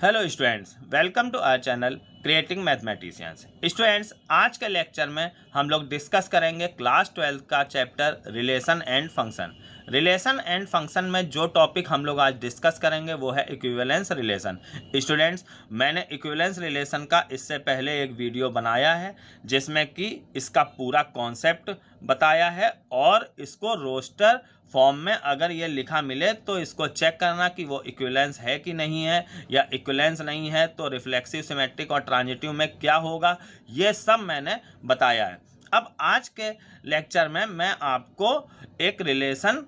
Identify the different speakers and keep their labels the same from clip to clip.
Speaker 1: Hello students, welcome to our channel creating mathematicians. Students, आज के lecture में हम लोग डिस्कस करेंगे क्लास 12 का chapter relation and function. Relation and function में जो टॉपिक हम लोग आज डिस्कस करेंगे वो है इक्विवेलेंस रिलेशन। स्टूडेंट्स, मैंने इक्विवेलेंस रिलेशन का इससे पहले एक वीडियो बनाया है जिसमें कि इसका पूरा कॉन्सेप्ट बताया है और इसको रोस्टर फॉर्म में अगर ये लिखा मिले तो इसको चेक करना कि वो इक्विवेलेंस है कि नहीं है, या इक्विवेलेंस नहीं है तो रिफ्लेक्सिव, सिमेट्रिक और ट्रांजिटिव में क्या होगा, ये सब मैंने बताया है। अब आज के लेक्चर में मैं आपको एक रिलेशन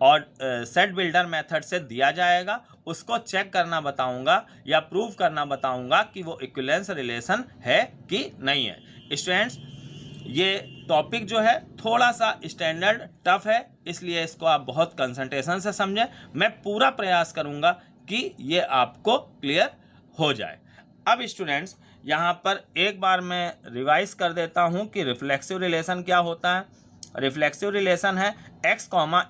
Speaker 1: और सेट बिल्डर मेथड से दिया जाएगा, उसको चेक करना बताऊंगा या प्रूव करना बताऊंगा कि वो इक्विवेलेंस रिलेशन है कि नहीं है। स्टूडेंट्स, ये टॉपिक जो है थोड़ा सा स्टैंडर्ड टफ है, इसलिए इसको आप बहुत कंसंट्रेशन से समझें। मैं पूरा प्रयास करूंगा कि ये आपको क्लियर हो जाए। अब स्टूडेंट्स, यहाँ पर एक बार मैं रिवाइज कर देता हूँ कि रिफ्लेक्सिव रिलेशन क्या होता है। रिफ्लेक्सिव रिलेशन है x,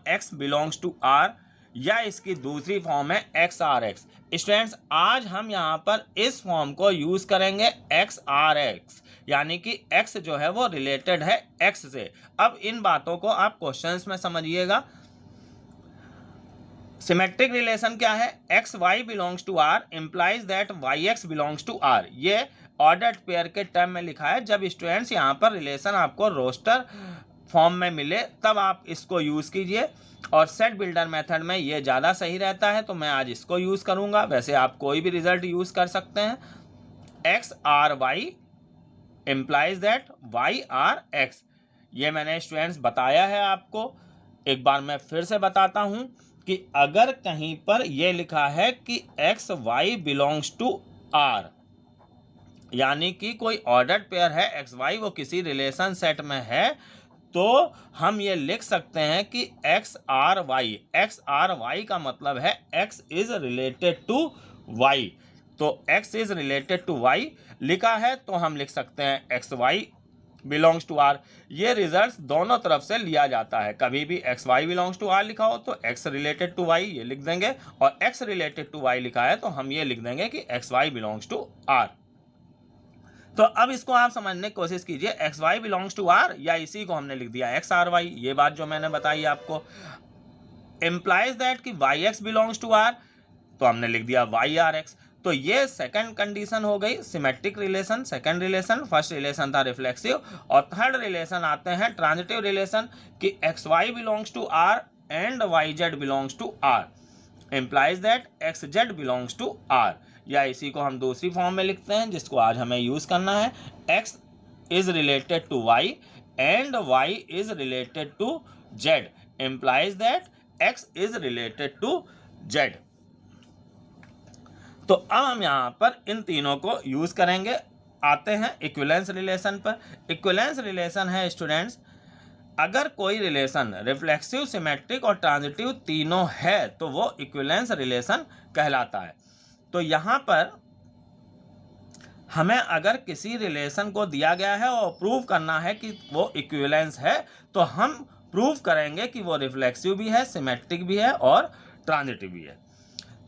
Speaker 1: x belongs to r, या इसकी दूसरी फॉर्म है एक्स आर एक्स। स्टूडेंट्स, आज हम यहाँ पर इस फॉर्म को यूज करेंगे एक्स आर एक्स, यानी कि x जो है वो रिलेटेड है x से। अब इन बातों को आप क्वेश्चंस में समझिएगा। सिमेट्रिक रिलेशन क्या है? X y belongs to R implies that y x belongs to R. ये ऑर्डर्ड पेयर के टर्म में लिखा है। जब स्टूडेंट्स यहाँ पर रिलेशन आपको रोस्टर फॉर्म में मिले तब आप इसको यूज़ कीजिए, और सेट बिल्डर मेथड में ये ज़्यादा सही रहता है, तो मैं आज इसको यूज़ करूँगा। वैसे आप कोई भी रिजल्ट यूज़ कर सकते हैं। X R y implies that y R x, ये मैंने स्टूडेंट्स बताया है आपको। एक बार मैं फिर से बताता हूँ कि अगर कहीं पर यह लिखा है कि x y belongs to R, यानी कि कोई ऑर्डर्ड पेयर है एक्स वाई, वो किसी रिलेशन सेट में है, तो हम ये लिख सकते हैं कि एक्स आर वाई का मतलब है x is related to y. तो x is related to y लिखा है तो हम लिख सकते हैं x y belongs to R. ये रिजल्ट दोनों तरफ से लिया जाता है। कभी भी x y belongs to R लिखा हो तो एक्स रिलेटेड टू वाई ये लिख देंगे, और एक्स रिलेटेड टू वाई लिखा है तो हम ये लिख देंगे कि x y belongs to R. तो अब इसको आप समझने की कोशिश कीजिए, x y belongs to R, या इसी को हमने लिख दिया एक्स आर वाई। ये बात जो मैंने बताई आपको। इम्प्लाइज दैट कि y x belongs to R, तो हमने लिख दिया वाई आर एक्स। तो ये सेकंड कंडीशन हो गई symmetric relation, second relation. First relation था रिफ्लेक्सिव, और थर्ड रिलेशन आते हैं ट्रांजिटिव रिलेशन कि x y belongs to R and y z belongs to R, implies that x z belongs to R. या इसी को हम दूसरी फॉर्म में लिखते हैं जिसको आज हमें यूज करना है। X is related to Y and y is related to z, implies that x is related to z. तो अब हम यहाँ पर इन तीनों को यूज करेंगे। आते हैं इक्विवेलेंस रिलेशन पर। इक्विवेलेंस रिलेशन है स्टूडेंट्स, अगर कोई रिलेशन रिफ्लेक्सिव, सिमेट्रिक और ट्रांजिटिव तीनों है तो वो इक्विवेलेंस रिलेशन कहलाता है। तो यहाँ पर हमें अगर किसी रिलेशन को दिया गया है और प्रूव करना है कि वो इक्विवेलेंस है, तो हम प्रूव करेंगे कि वो रिफ्लेक्सिव भी है, सिमेट्रिक भी है और ट्रांजिटिव भी है।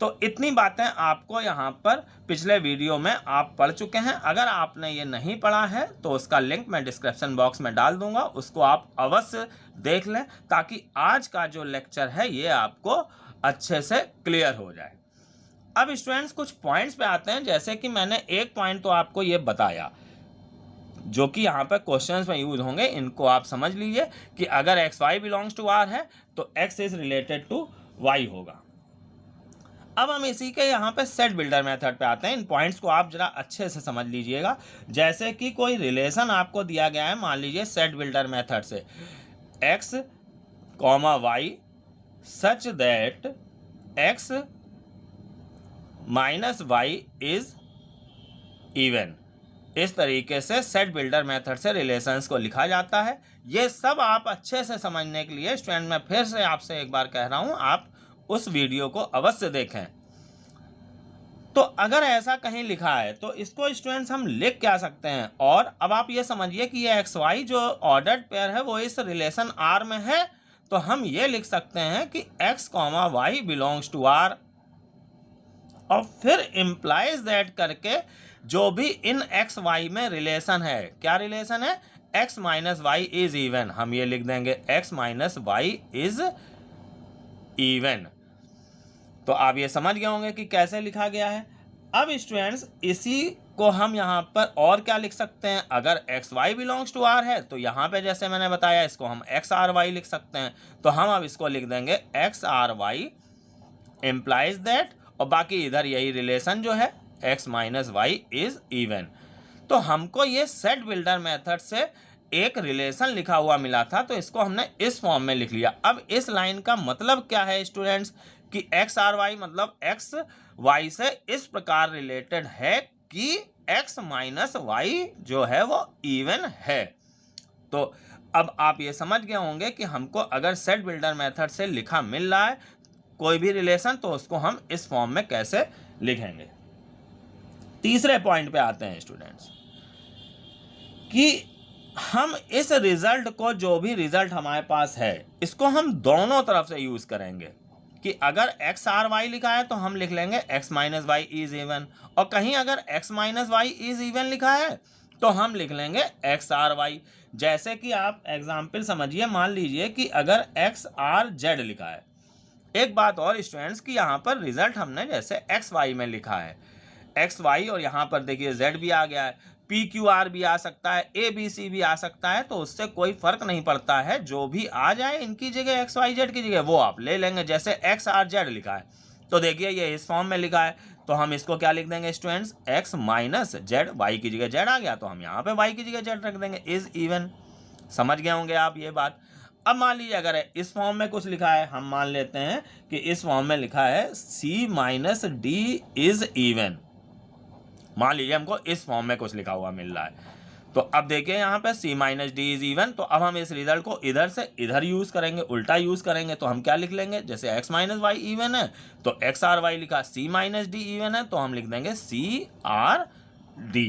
Speaker 1: तो इतनी बातें आपको यहाँ पर पिछले वीडियो में आप पढ़ चुके हैं। अगर आपने ये नहीं पढ़ा है तो उसका लिंक मैं डिस्क्रिप्शन बॉक्स में डाल दूंगा, उसको आप अवश्य देख लें ताकि आज का जो लेक्चर है ये आपको अच्छे से क्लियर हो जाए। अब स्टूडेंट्स, कुछ पॉइंट्स पे आते हैं। जैसे कि मैंने एक पॉइंट तो आपको ये बताया जो कि यहाँ पर क्वेश्चंस में यूज होंगे, इनको आप समझ लीजिए कि अगर x y belongs to R है तो x is related to y होगा। अब हम इसी के यहाँ पे सेट बिल्डर मेथड पे आते हैं। इन पॉइंट्स को आप जरा अच्छे से समझ लीजिएगा। जैसे कि कोई रिलेशन आपको दिया गया है, मान लीजिए सेट बिल्डर मेथड से x, y such that x minus y is even. इस तरीके से सेट बिल्डर मेथड से रिलेशंस को लिखा जाता है। ये सब आप अच्छे से समझने के लिए स्टूडेंट, मैं फिर से आपसे एक बार कह रहा हूँ, आप उस वीडियो को अवश्य देखें। तो अगर ऐसा कहीं लिखा है तो इसको स्टूडेंट्स हम लिख क्या सकते हैं। और अब आप ये समझिए कि ये एक्स वाई जो ऑर्डर्ड पेयर है वो इस रिलेशन आर में है, तो हम ये लिख सकते हैं कि x, y belongs to R. और फिर इम्प्लाइज दैट करके जो भी इन एक्स वाई में रिलेशन है, क्या रिलेशन है, x minus y is even, हम ये लिख देंगे x minus y is even. तो आप ये समझ गए होंगे कि कैसे लिखा गया है। अब स्टूडेंट्स इसी को हम यहाँ पर और क्या लिख सकते हैं, अगर x y belongs to R है तो यहाँ पे जैसे मैंने बताया इसको हम एक्स आर वाई लिख सकते हैं, तो हम अब इसको लिख देंगे x R y implies that, और बाकी इधर यही रिलेशन जो है x minus y is even. तो हमको ये सेट बिल्डर मेथड से एक रिलेशन लिखा हुआ मिला था, तो इसको हमने इस फॉर्म में लिख लिया। अब इस लाइन का मतलब क्या है स्टूडेंट्स कि एक्स आर वाई मतलब एक्स वाई से इस प्रकार रिलेटेड है कि एक्स माइनस वाई जो है वो इवन है। तो अब आप ये समझ गए होंगे कि हमको अगर सेट बिल्डर मेथड से लिखा मिल रहा है कोई भी रिलेशन तो उसको हम इस फॉर्म में कैसे लिखेंगे। तीसरे पॉइंट पे आते हैं स्टूडेंट्स कि हम इस रिजल्ट को, जो भी रिजल्ट हमारे पास है, इसको हम दोनों तरफ से यूज करेंगे कि अगर एक्स आर वाई लिखा है तो हम लिख लेंगे x minus y is even, और कहीं अगर x minus y is even लिखा है तो हम लिख लेंगे एक्स आर वाई। जैसे कि आप एग्जाम्पल समझिए, मान लीजिए कि अगर एक्स आर जेड लिखा है, एक बात और स्टूडेंट्स कि यहाँ पर रिजल्ट हमने जैसे एक्स वाई में लिखा है, एक्स वाई, और यहाँ पर देखिए जेड भी आ गया है, पी क्यू आर भी आ सकता है, ए बी सी भी आ सकता है, तो उससे कोई फर्क नहीं पड़ता है, जो भी आ जाए इनकी जगह एक्स वाई जेड की जगह वो आप ले लेंगे। जैसे एक्स आर जेड लिखा है तो देखिए ये इस फॉर्म में लिखा है, तो हम इसको क्या लिख देंगे students, x minus z, y की जगह जेड आ गया तो हम यहाँ पे वाई की जगह जेड रख देंगे, इज इवन। समझ गए होंगे आप ये बात। अब मान लीजिए अगर इस फॉर्म में कुछ लिखा है, हम मान लेते हैं कि इस फॉर्म में लिखा है सी माइनस डी इज इवन, मान लीजिए हमको इस फॉर्म में कुछ लिखा हुआ मिल रहा है, तो अब देखिए यहाँ पे सी माइनस डी इज इवन, तो अब हम इस रिजल्ट को इधर से इधर यूज करेंगे, उल्टा यूज करेंगे, तो हम क्या लिख लेंगे, जैसे एक्स माइनस वाई इवन है तो एक्स आर वाई लिखा, सी माइनस डी इवन है तो हम लिख देंगे सी आर डी।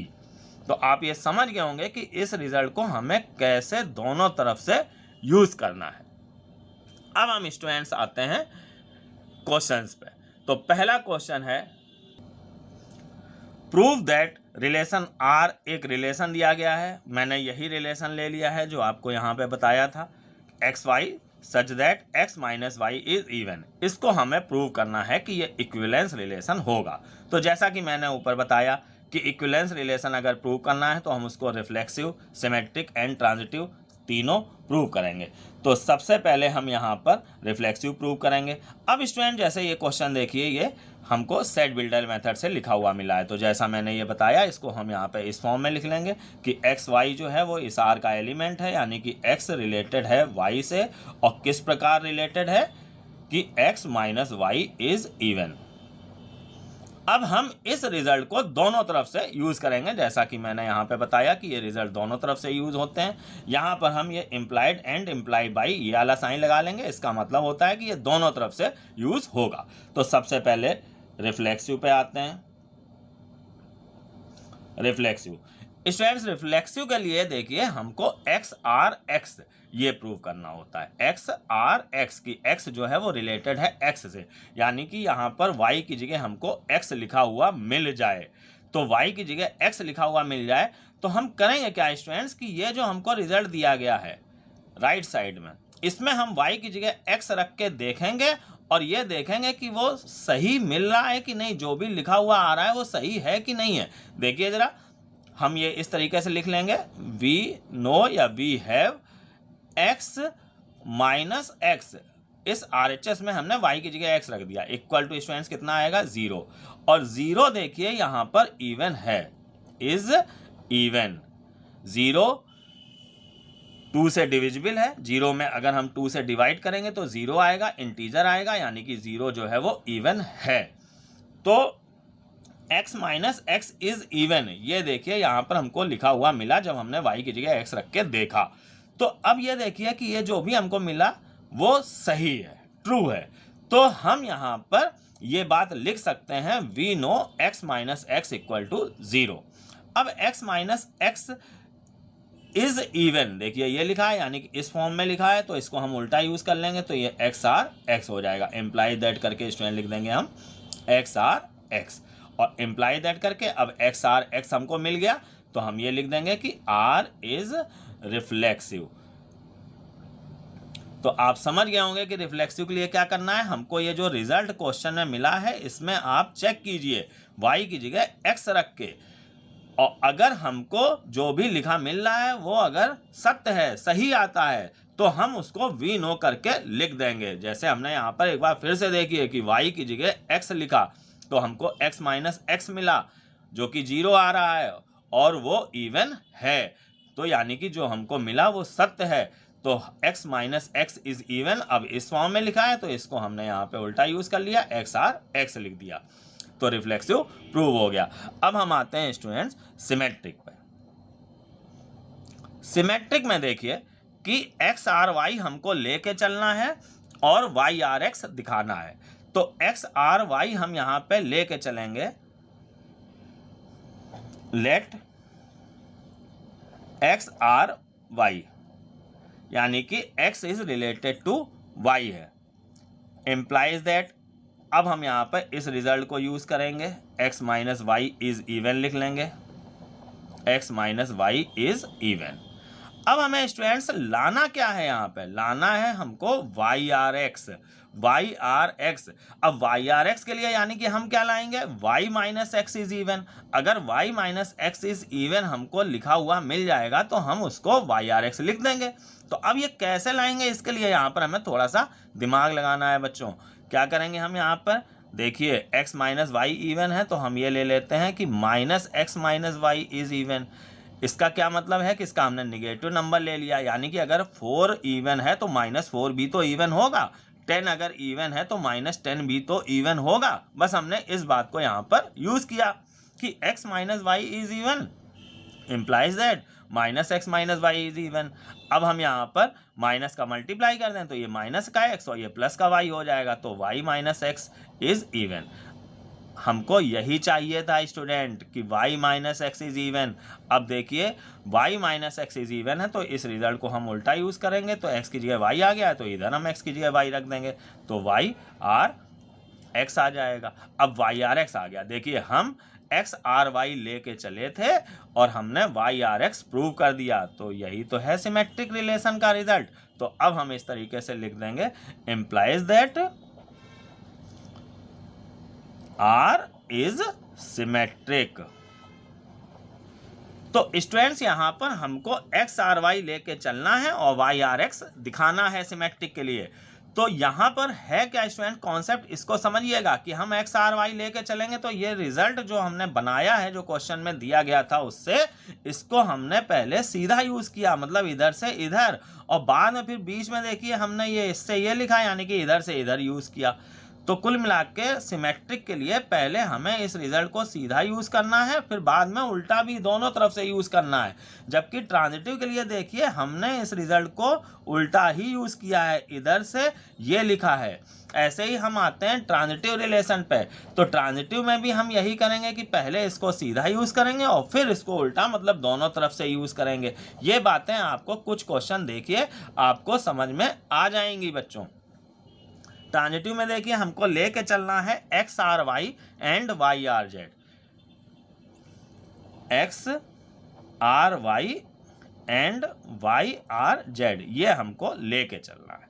Speaker 1: तो आप ये समझ गए होंगे कि इस रिजल्ट को हमें कैसे दोनों तरफ से यूज करना है। अब हम स्टूडेंट्स आते हैं क्वेश्चंस पे। तो पहला क्वेश्चन है प्रूव दैट रिलेशन आर, एक रिलेशन दिया गया है, मैंने यही रिलेशन ले लिया है जो आपको यहाँ पे बताया था, x y such that x minus y is even. इसको हमें प्रूव करना है कि ये इक्विवेलेंस रिलेशन होगा। तो जैसा कि मैंने ऊपर बताया कि इक्विवेलेंस रिलेशन अगर प्रूव करना है तो हम उसको रिफ्लेक्सिव, सिमेट्रिक एंड ट्रांजिटिव तीनों प्रूव करेंगे। तो सबसे पहले हम यहाँ पर रिफ्लेक्सिव प्रूव करेंगे। अब स्टूडेंट जैसे ये क्वेश्चन देखिए, ये हमको सेट बिल्डर मेथड से लिखा हुआ मिला है, तो जैसा मैंने ये बताया इसको हम यहाँ पे इस फॉर्म में लिख लेंगे कि एक्स वाई जो है वो इस आर का एलिमेंट है, यानी कि एक्स रिलेटेड है वाई से, और किस प्रकार रिलेटेड है कि x minus y is even. अब हम इस रिजल्ट को दोनों तरफ से यूज करेंगे, जैसा कि मैंने यहाँ पे बताया कि ये रिजल्ट दोनों तरफ से यूज होते हैं। यहाँ पर हम ये इम्प्लाइड एंड इम्प्लाइड बाई ये वाला साइन लगा लेंगे, इसका मतलब होता है कि ये दोनों तरफ से यूज होगा। तो सबसे पहले रिफ्लेक्सिव पे आते हैं। रिफ्लेक्सिव स्टूडेंट्स, रिफ्लेक्सिव के लिए देखिए हमको एक्स आर एक्स ये प्रूव करना होता है, एक्स आर एक्स की एक्स जो है वो रिलेटेड है एक्स से, यानी कि यहाँ पर वाई की जगह हमको एक्स लिखा हुआ मिल जाए, तो वाई की जगह एक्स लिखा हुआ मिल जाए तो हम करेंगे क्या स्टूडेंट्स कि ये जो हमको रिजल्ट दिया गया है राइट साइड में, इसमें हम वाई की जगह एक्स रख के देखेंगे और ये देखेंगे कि वो सही मिल रहा है कि नहीं, जो भी लिखा हुआ आ रहा है वो सही है कि नहीं है। देखिए जरा, हम ये इस तरीके से लिख लेंगे, वी नो या we have x minus x, इस RHS में हमने y की जगह x रख दिया, इक्वल टू स्टूडेंट्स कितना आएगा 0, और 0 देखिए यहाँ पर इवन है, इज इवन। 0 2 से डिविजिबल है, 0 में अगर हम 2 से डिवाइड करेंगे तो 0 आएगा, इंटीजर आएगा, यानी कि 0 जो है वो इवन है। तो x minus x is even, ये देखिए यहाँ पर हमको लिखा हुआ मिला जब हमने y की जगह x रख के देखा। तो अब ये देखिए कि ये जो भी हमको मिला वो सही है, ट्रू है, तो हम यहाँ पर ये बात लिख सकते हैं we know x minus x equal to 0। अब x minus x is even, देखिए ये लिखा है, यानी कि इस फॉर्म में लिखा है, तो इसको हम उल्टा यूज कर लेंगे तो ये एक्स आर एक्स हो जाएगा, इम्प्लाई दैट करके स्टूडेंट लिख देंगे हम एक्स आर एक्स, और इम्प्लाई दैट करके अब एक्स आर एक्स हमको मिल गया, तो हम ये लिख देंगे कि आर इज रिफ्लेक्सिव। तो आप समझ गए होंगे कि रिफ्लेक्सिव के लिए क्या करना है। हमको ये जो रिजल्ट क्वेश्चन में मिला है इसमें आप चेक कीजिए y की जगह x रख के, और अगर हमको जो भी लिखा मिल रहा है वो अगर सत्य है, सही आता है, तो हम उसको वी नो करके लिख देंगे। जैसे हमने यहाँ पर एक बार फिर से देखिए कि y की जगह x लिखा तो हमको x माइनस एक्स मिला जो कि 0 आ रहा है और वो इवन है, तो यानी कि जो हमको मिला वो सत्य है। तो x minus x is even अब इस फॉर्म में लिखा है, तो इसको हमने यहाँ पे उल्टा यूज कर लिया, एक्स आर एक्स लिख दिया, तो रिफ्लेक्सिव प्रूव हो गया। अब हम आते हैं स्टूडेंट्स सिमेट्रिक पे। सिमेट्रिक में देखिए कि एक्स आर वाई हमको लेके चलना है और वाई आर एक्स दिखाना है। तो एक्स आर वाई हम यहां पे लेके चलेंगे, लेट एक्स आर वाई, यानी कि x is related to y है, इम्प्लाइज दैट। अब हम यहाँ पर इस रिजल्ट को यूज करेंगे, x minus y is even लिख लेंगे, x minus y is even. अब हमें स्टूडेंट्स लाना क्या है, यहाँ पे लाना है हमको y R x, y R x. अब वाई आर एक्स के लिए यानी कि हम क्या लाएंगे, y minus x is even. अगर y minus x is even हमको लिखा हुआ मिल जाएगा तो हम उसको वाई आर एक्स लिख देंगे। तो अब ये कैसे लाएंगे, इसके लिए यहाँ पर हमें थोड़ा सा दिमाग लगाना है बच्चों। क्या करेंगे हम यहाँ पर, देखिए x माइनस वाई इवन है तो हम ये ले लेते हैं कि minus x minus y is even. इसका क्या मतलब है कि इसका हमने निगेटिव नंबर ले लिया, यानी कि अगर 4 इवन है तो माइनस 4 भी तो इवन होगा, 10 अगर इवन है तो माइनस 10 भी तो इवन होगा। बस हमने इस बात को यहाँ पर यूज किया कि x minus y is even implies that minus x minus y is even. अब हम यहाँ पर माइनस का मल्टीप्लाई कर दें तो ये माइनस का x और ये प्लस का y हो जाएगा, तो y minus x is even. हमको यही चाहिए था स्टूडेंट कि y minus x is even. अब देखिए y minus x is even है तो इस रिजल्ट को हम उल्टा यूज करेंगे, तो x की जगह y आ गया तो इधर हम x की जगह y रख देंगे, तो y आर एक्स आ जाएगा। अब y आर एक्स आ गया, देखिए हम एक्स आर वाई लेके चले थे और हमने वाई आर एक्स प्रूव कर दिया, तो यही तो है सिमेट्रिक रिलेशन का रिजल्ट। तो अब हम इस तरीके से लिख देंगे, implies that R is symmetric. तो स्टूडेंट्स यहाँ पर हमको एक्स आर वाई लेके चलना है और वाई आर एक्स दिखाना है सिमेट्रिक के लिए। तो यहाँ पर है क्या स्टूडेंट कॉन्सेप्ट, इसको समझिएगा कि हम एक्स आर वाई लेके चलेंगे तो ये रिजल्ट जो हमने बनाया है जो क्वेश्चन में दिया गया था उससे, इसको हमने पहले सीधा यूज किया, मतलब इधर से इधर, और बाद में फिर बीच में देखिए हमने ये इससे ये लिखा, यानी कि इधर से इधर यूज किया। तो कुल मिला के सिमेट्रिक के लिए पहले हमें इस रिजल्ट को सीधा यूज करना है, फिर बाद में उल्टा भी दोनों तरफ से यूज करना है। जबकि ट्रांजिटिव के लिए देखिए हमने इस रिजल्ट को उल्टा ही यूज किया है, इधर से ये लिखा है। ऐसे ही हम आते हैं ट्रांजिटिव रिलेशन पे, तो ट्रांजिटिव में भी हम यही करेंगे कि पहले इसको सीधा यूज करेंगे और फिर इसको उल्टा, मतलब दोनों तरफ से यूज करेंगे। ये बातें आपको कुछ क्वेश्चन देखिए आपको समझ में आ जाएंगी बच्चों। ट्रांजिटिव में देखिए हमको लेके चलना है x R Y and Y R z, x R Y and Y R z, ये हमको लेके चलना है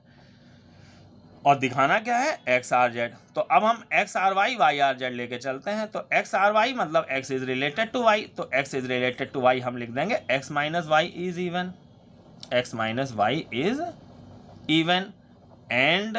Speaker 1: और दिखाना क्या है, एक्स आर जेड। तो अब हम x R y y R z लेके चलते हैं। तो एक्स आर वाई मतलब x is related to y, तो x is related to y हम लिख देंगे x minus y is even, x minus y is even. And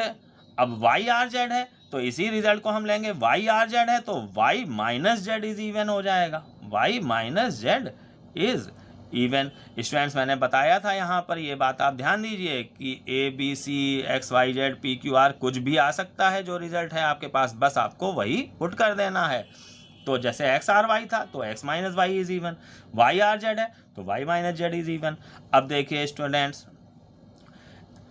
Speaker 1: अब वाई आर जेड है तो इसी रिजल्ट को हम लेंगे, वाई आर जेड है तो y minus z is even हो जाएगा, y minus z is even. Students मैंने बताया था यहाँ पर, ये बात आप ध्यान दीजिए कि ए b c x y z p q r कुछ भी आ सकता है, जो रिजल्ट है आपके पास बस आपको वही पुट कर देना है। तो जैसे एक्स आर वाई था तो x minus y is even, y R z है तो y minus z is even. अब देखिए स्टूडेंट्स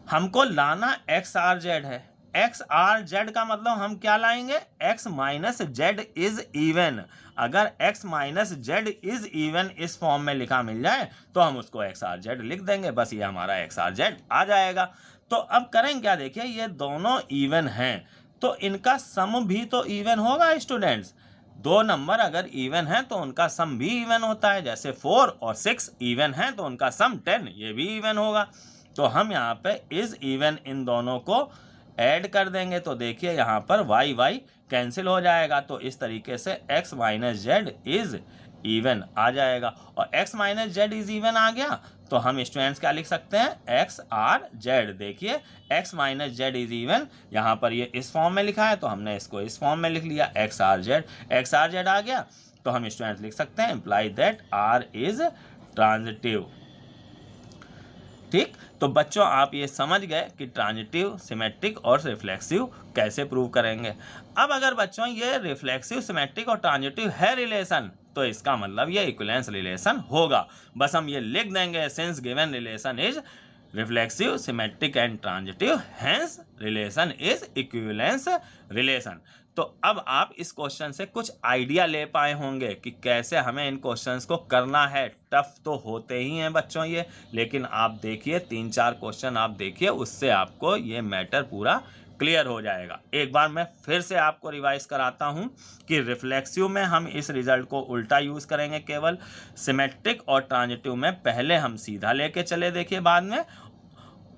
Speaker 1: हमको लाना एक्स आर जेड है, एक्स आर जेड का मतलब हम क्या लाएंगे, x minus z is even. अगर x minus z is even इस फॉर्म में लिखा मिल जाए तो हम उसको एक्स आर जेड लिख देंगे, बस ये हमारा एक्स आर जेड आ जाएगा। तो अब करें क्या, देखिए ये दोनों इवन हैं तो इनका सम भी तो इवन होगा स्टूडेंट्स। दो नंबर अगर इवन है तो उनका सम भी इवन होता है, जैसे 4 और 6 इवन है तो उनका सम 10, ये भी इवन होगा। तो हम यहाँ पे इज इवन इन दोनों को ऐड कर देंगे तो देखिए यहाँ पर वाई वाई कैंसिल हो जाएगा, तो इस तरीके से x minus z is even आ जाएगा। और x minus z is even आ गया तो हम स्टूडेंट्स क्या लिख सकते हैं, x आर जेड। देखिए x minus z is even, यहाँ पर ये इस फॉर्म में लिखा है तो हमने इसको इस फॉर्म में लिख लिया, x आर जेड आ गया। तो हम स्टूडेंट्स लिख सकते हैं imply that r is transitive. ठीक, तो बच्चों आप ये समझ गए कि ट्रांजिटिव, सिमेट्रिक और रिफ्लेक्सिव कैसे प्रूव करेंगे। अब अगर बच्चों ये रिफ्लेक्सिव, सिमेट्रिक और ट्रांजिटिव है रिलेशन, तो इसका मतलब ये इक्विवेलेंस रिलेशन होगा। बस हम ये लिख देंगे, since given relation is reflexive, symmetric and transitive, hence relation is equivalence relation. तो अब आप इस क्वेश्चन से कुछ आइडिया ले पाए होंगे कि कैसे हमें इन क्वेश्चंस को करना है। टफ तो होते ही हैं बच्चों ये, लेकिन आप देखिए 3-4 क्वेश्चन आप देखिए, उससे आपको ये मैटर पूरा क्लियर हो जाएगा। एक बार मैं फिर से आपको रिवाइज कराता हूं कि रिफ्लेक्सिव में हम इस रिजल्ट को उल्टा यूज करेंगे केवल, सिमेट्रिक और ट्रांजिटिव में पहले हम सीधा लेके चले, देखिए बाद में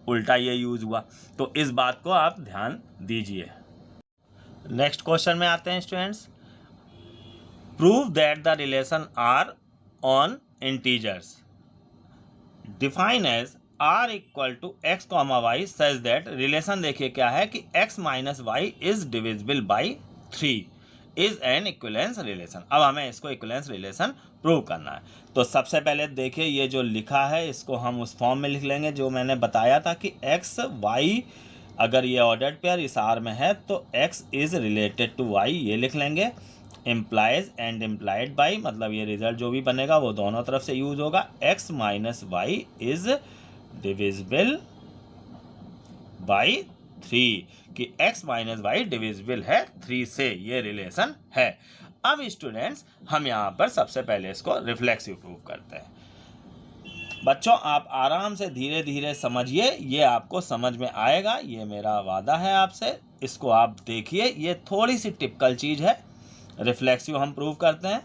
Speaker 1: उल्टा ये यूज हुआ। तो इस बात को आप ध्यान दीजिए। नेक्स्ट क्वेश्चन में आते हैं students. Prove that the relation R on integers define as r equal to x comma y such that, relation देखिए क्या है कि x minus y is divisible by 3 is an equivalence relation. अब हमें इसको इक्विवेलेंस रिलेशन प्रूव करना है। तो सबसे पहले देखिए ये जो लिखा है इसको हम उस फॉर्म में लिख लेंगे जो मैंने बताया था कि x y, अगर ये ऑर्डर्ड पेयर इस R में है तो x is related to y, ये लिख लेंगे। इम्प्लाइज एंड इम्प्लाइड बाई, मतलब ये रिजल्ट जो भी बनेगा वो दोनों तरफ से यूज होगा। x minus y is divisible by 3, कि x माइनस वाई डिविजिबल है 3 से, ये रिलेशन है। अब स्टूडेंट्स हम यहाँ पर सबसे पहले इसको रिफ्लेक्सिव प्रूव करते हैं। बच्चों आप आराम से धीरे धीरे समझिए, ये आपको समझ में आएगा, ये मेरा वादा है आपसे। इसको आप देखिए, ये थोड़ी सी टिपिकल चीज़ है। रिफ्लेक्सिव हम प्रूव करते हैं,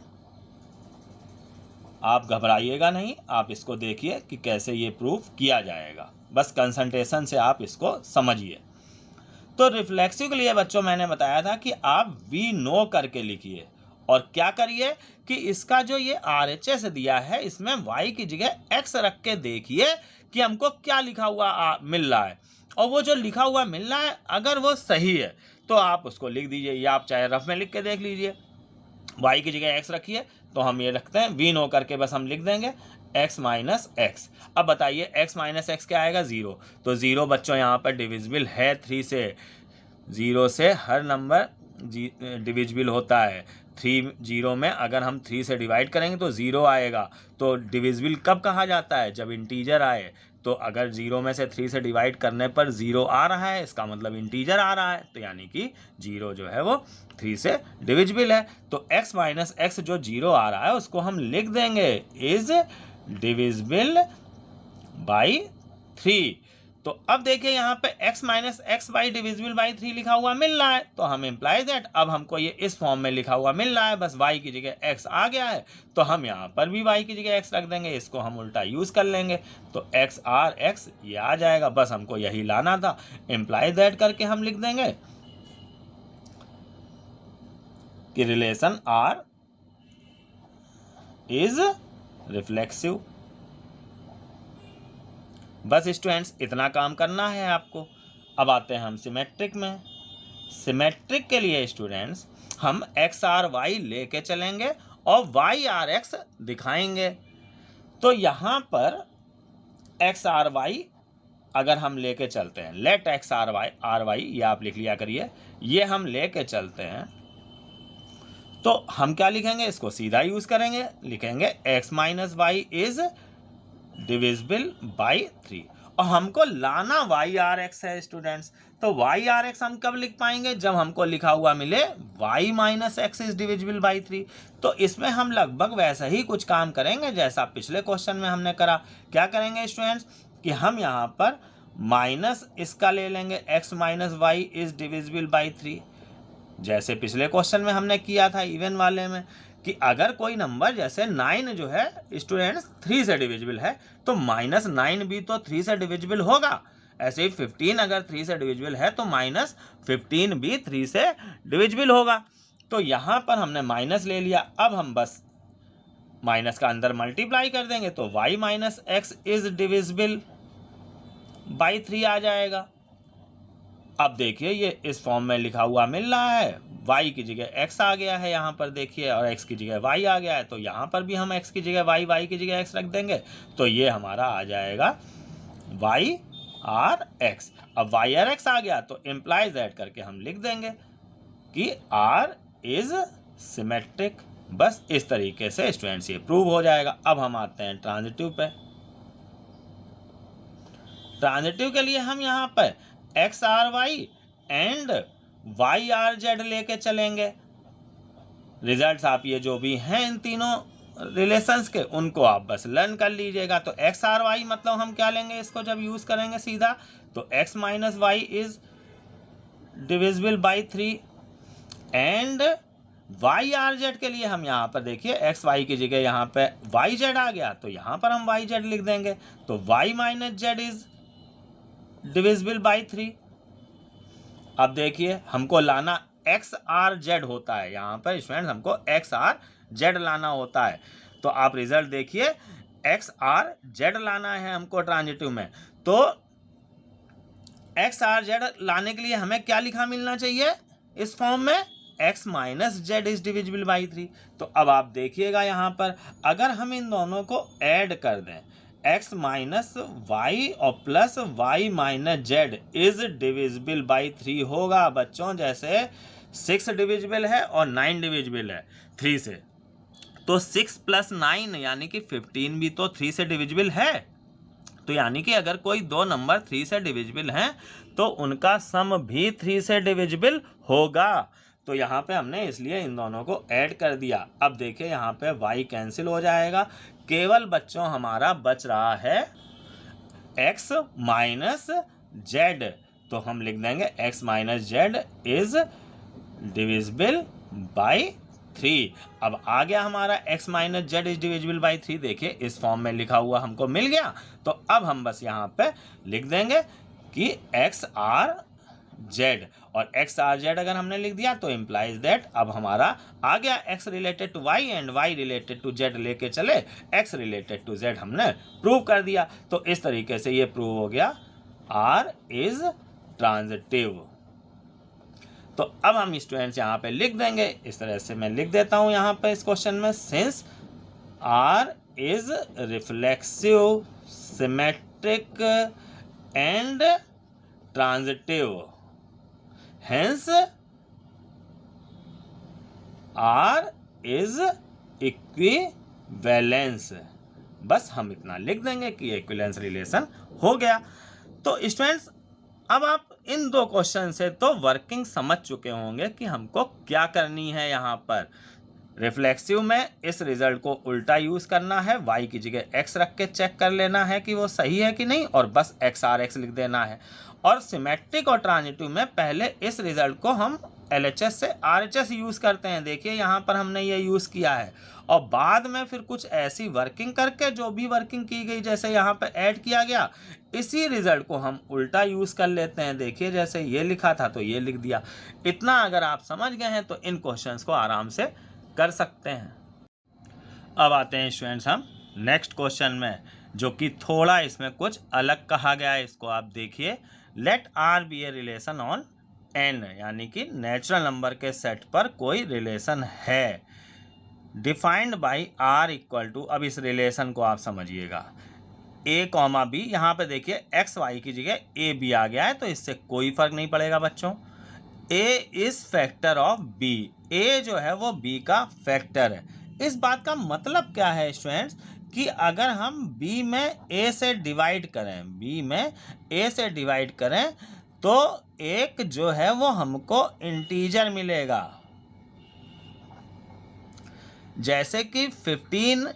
Speaker 1: आप घबराइएगा नहीं, आप इसको देखिए कि कैसे ये प्रूफ किया जाएगा। बस कंसंट्रेशन से आप इसको समझिए। तो रिफ्लेक्सिव के लिए बच्चों मैंने बताया था कि आप वी नो करके लिखिए और क्या करिए कि इसका जो ये RHS दिया है इसमें y की जगह x रख के देखिए कि हमको क्या लिखा हुआ मिल रहा है, और वो जो लिखा हुआ मिल रहा है अगर वो सही है तो आप उसको लिख दीजिए, या आप चाहे रफ में लिख के देख लीजिए। y की जगह x रखिए, तो हम ये रखते हैं वी नो करके, बस हम लिख देंगे x माइनस एक्स। अब बताइए x माइनस एक्स क्या आएगा, 0। तो 0 बच्चों यहाँ पर डिविजिबल है 3 से, 0 से हर नंबर डिविजिबल होता है। 0 में अगर हम 3 से डिवाइड करेंगे तो 0 आएगा। तो डिविजिबल कब कहा जाता है, जब इंटीजर आए। तो अगर 0 में से 3 से डिवाइड करने पर 0 आ रहा है, इसका मतलब इंटीजर आ रहा है, तो यानी कि 0 जो है वो 3 से डिविजिबल है। तो x माइनस एक्स जो 0 आ रहा है उसको हम लिख देंगे इज डिविजिबल बाई 3। तो अब देखिए यहाँ पे x minus x by divisible by 3 लिखा हुआ मिल रहा है, तो हम इम्प्लाई दैट अब हमको ये इस फॉर्म में लिखा हुआ मिल रहा है, बस y की जगह x आ गया है तो हम यहाँ पर भी y की जगह x रख देंगे, इसको हम उल्टा यूज कर लेंगे तो x आर x ये आ जाएगा। बस हमको यही लाना था, इम्प्लाई दैट करके हम लिख देंगे कि रिलेशन R इज रिफ्लेक्सिव। बस स्टूडेंट्स इतना काम करना है आपको। अब आते हैं हम सिमेट्रिक में। सिमेट्रिक के लिए स्टूडेंट्स हम एक्स आर वाई लेके चलेंगे और वाई आर एक्स दिखाएंगे। तो यहाँ पर एक्स आर वाई अगर हम लेके चलते हैं, लेट एक्स आर वाई ये आप लिख लिया करिए, ये हम लेके चलते हैं तो हम क्या लिखेंगे, इसको सीधा यूज करेंगे, लिखेंगे x minus y is divisible by 3। और हमको लाना वाई आर एक्स है स्टूडेंट्स, तो वाई आर एक्स हम कब लिख पाएंगे, जब हमको लिखा हुआ मिले y minus x is divisible by 3। तो इसमें हम लगभग वैसा ही कुछ काम करेंगे जैसा पिछले क्वेश्चन में हमने करा। क्या करेंगे स्टूडेंट्स कि हम यहाँ पर माइनस इसका ले लेंगे x minus y is divisible by 3, जैसे पिछले क्वेश्चन में हमने किया था इवन वाले में कि अगर कोई नंबर जैसे 9 जो है स्टूडेंट्स 3 से डिविजिबल है तो -9 भी तो 3 से डिविजिबल होगा। ऐसे ही 15 अगर 3 से डिविजिबल है तो -15 भी 3 से डिविजिबल होगा। तो यहाँ पर हमने माइनस ले लिया, अब हम बस माइनस का अंदर मल्टीप्लाई कर देंगे तो y minus x is divisible by 3 आ जाएगा। अब देखिए ये इस फॉर्म में लिखा हुआ मिल रहा है, y की जगह x आ गया है यहाँ पर देखिए, और x की जगह y आ गया है, तो यहाँ पर भी हम x की जगह y की जगह x रख देंगे तो ये हमारा आ जाएगा y आर x। अब y आर x आ गया तो इम्प्लाइज दैट करके हम लिख देंगे कि r इज सिमेट्रिक। बस इस तरीके से स्टूडेंट्स ये प्रूव हो जाएगा। अब हम आते हैं ट्रांजिटिव पे। ट्रांजिटिव के लिए हम यहाँ पर x R Y and Y R z लेके चलेंगे। रिजल्ट्स आप ये जो भी हैं इन तीनों रिलेशंस के उनको आप बस लर्न कर लीजिएगा। तो एक्स आर वाई मतलब हम क्या लेंगे, इसको जब यूज करेंगे सीधा तो x minus y is divisible by 3 and Y R z के लिए हम यहाँ पर देखिए एक्स वाई की जगह यहाँ पे वाई जेड आ गया तो यहाँ पर हम वाई जेड लिख देंगे तो y minus z is divisible by 3। अब देखिए हमको लाना एक्स आर जेड होता है, यहाँ पर स्टूडेंट्स हमको एक्स आर जेड लाना होता है। तो आप रिजल्ट देखिए एक्स आर जेड लाना है हमको ट्रांजिटिव में, तो एक्स आर जेड लाने के लिए हमें क्या लिखा मिलना चाहिए इस फॉर्म में, x minus z is divisible by 3। तो अब आप देखिएगा यहाँ पर अगर हम इन दोनों को ऐड कर दें x माइनस वाई और plus y minus z is divisible by 3 होगा बच्चों। जैसे 6 डिविजिबल है और 9 डिविजिबल है 3 से, तो 6 प्लस 9 यानी कि 15 भी तो 3 से डिविजिबल है। तो यानी कि अगर कोई दो नंबर 3 से डिविजिबल हैं तो उनका सम भी 3 से डिविजिबल होगा। तो यहाँ पे हमने इसलिए इन दोनों को ऐड कर दिया। अब देखिए यहाँ पे y कैंसिल हो जाएगा, केवल बच्चों हमारा बच रहा है x माइनस जेड। तो हम लिख देंगे x minus z is divisible by 3। अब आ गया हमारा x minus z is divisible by 3, देखिए इस फॉर्म में लिखा हुआ हमको मिल गया। तो अब हम बस यहाँ पे लिख देंगे कि x आर जेड, और एक्स आर जेड अगर हमने लिख दिया तो इम्प्लाइज दैट अब हमारा आ गया x related to Y and Y related to z लेके चले एक्स रिलेटेड टू जेड हमने प्रूव कर दिया। तो इस तरीके से ये प्रूव हो गया आर इज ट्रांजिटिव। तो अब हम स्टूडेंट्स यहाँ पे लिख देंगे, इस तरह से मैं लिख देता हूँ यहाँ पे इस क्वेश्चन में, since R is reflexive symmetric and transitive, hence R is equivalence। बस हम इतना लिख देंगे कि इक्विवेलेंस रिलेशन हो गया। तो स्टूडेंट्स अब आप इन दो क्वेश्चन से तो वर्किंग समझ चुके होंगे कि हमको क्या करनी है। यहाँ पर रिफ्लेक्सिव में इस रिजल्ट को उल्टा यूज करना है, y की जगह x रख के चेक कर लेना है कि वो सही है कि नहीं, और बस x आर x लिख देना है। और सिमेट्रिक और ट्रांजिटिव में पहले इस रिजल्ट को हम LHS से RHS यूज करते हैं, देखिए यहाँ पर हमने ये यूज किया है, और बाद में फिर कुछ ऐसी वर्किंग करके जो भी वर्किंग की गई जैसे यहाँ पे ऐड किया गया, इसी रिजल्ट को हम उल्टा यूज कर लेते हैं। देखिए जैसे ये लिखा था तो ये लिख दिया। इतना अगर आप समझ गए हैं तो इन क्वेश्चंस को आराम से कर सकते हैं। अब आते हैं स्टूडेंट्स हम नेक्स्ट क्वेश्चन में, जो कि थोड़ा इसमें कुछ अलग कहा गया है। इसको आप देखिए, let R be a relation on N, यानी कि नेचुरल नंबर के सेट पर कोई रिलेशन है defined by R equal to. अब इस रिलेशन को आप समझिएगा, ए कॉमा बी, यहाँ पे देखिए एक्स वाई की जगह ए बी आ गया है तो इससे कोई फर्क नहीं पड़ेगा बच्चों। ए इज फैक्टर ऑफ बी, ए जो है वो बी का फैक्टर है। इस बात का मतलब क्या है स्टूडेंट्स कि अगर हम b में a से डिवाइड करें, b में a से डिवाइड करें तो एक जो है वो हमको इंटीजर मिलेगा। जैसे कि 15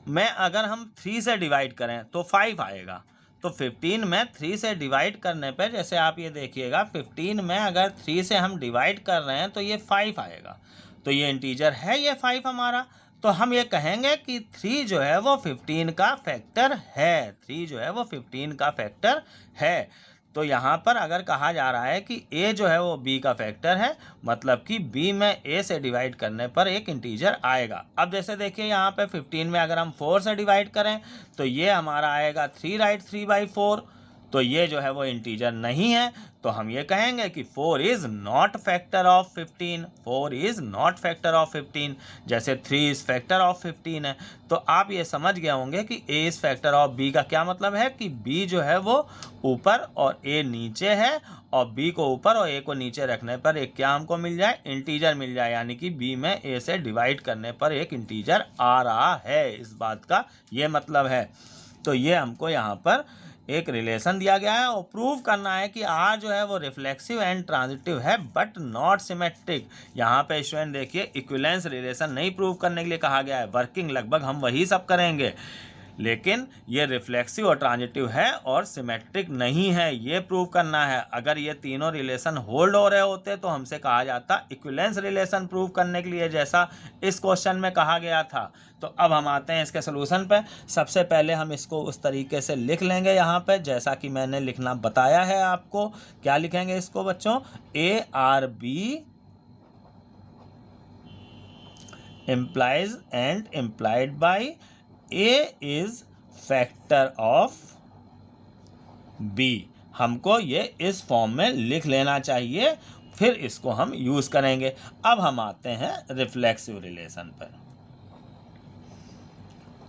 Speaker 1: में अगर हम 3 से डिवाइड करें तो 5 आएगा, तो 15 में 3 से डिवाइड करने पे, जैसे आप ये देखिएगा 15 में अगर 3 से हम डिवाइड कर रहे हैं तो ये 5 आएगा। तो ये इंटीजर है ये 5 हमारा। तो हम ये कहेंगे कि 3 जो है वो 15 का फैक्टर है। 3 जो है वो 15 का फैक्टर है। तो यहाँ पर अगर कहा जा रहा है कि a जो है वो b का फैक्टर है, मतलब कि b में a से डिवाइड करने पर एक इंटीजर आएगा। अब जैसे देखिए यहाँ पे 15 में अगर हम 4 से डिवाइड करें तो ये हमारा आएगा 3, राइट, 3/4। तो ये जो है वो इंटीजर नहीं है। तो हम ये कहेंगे कि 4 is not factor of 15। 4 is not factor of 15, जैसे 3 इज फैक्टर ऑफ 15 है। तो आप ये समझ गए होंगे कि a is factor of b का क्या मतलब है कि b जो है वो ऊपर और a नीचे है, और b को ऊपर और a को नीचे रखने पर एक क्या हमको मिल जाए, इंटीजर मिल जाए, यानी कि b में a से डिवाइड करने पर एक इंटीजर आ रहा है। इस बात का ये मतलब है। तो ये हमको यहाँ पर एक रिलेशन दिया गया है और प्रूव करना है कि R जो है वो रिफ्लेक्सिव एंड ट्रांजिटिव है बट नॉट सिमेट्रिक। यहाँ पे स्टूडेंट देखिए इक्विवेलेंस रिलेशन नहीं प्रूव करने के लिए कहा गया है, वर्किंग लगभग हम वही सब करेंगे, लेकिन ये रिफ्लेक्सिव और ट्रांजिटिव है और सिमेट्रिक नहीं है, ये प्रूव करना है। अगर ये तीनों रिलेशन होल्ड हो रहे होते तो हमसे कहा जाता इक्विवेलेंस रिलेशन प्रूव करने के लिए, जैसा इस क्वेश्चन में कहा गया था। तो अब हम आते हैं इसके सोल्यूशन पे। सबसे पहले हम इसको उस तरीके से लिख लेंगे यहाँ पे जैसा कि मैंने लिखना बताया है आपको। क्या लिखेंगे इसको बच्चों, ARB implies and implied by A is factor of B। हमको ये इस फॉर्म में लिख लेना चाहिए, फिर इसको हम यूज करेंगे। अब हम आते हैं रिफ्लेक्सिव रिलेशन पर।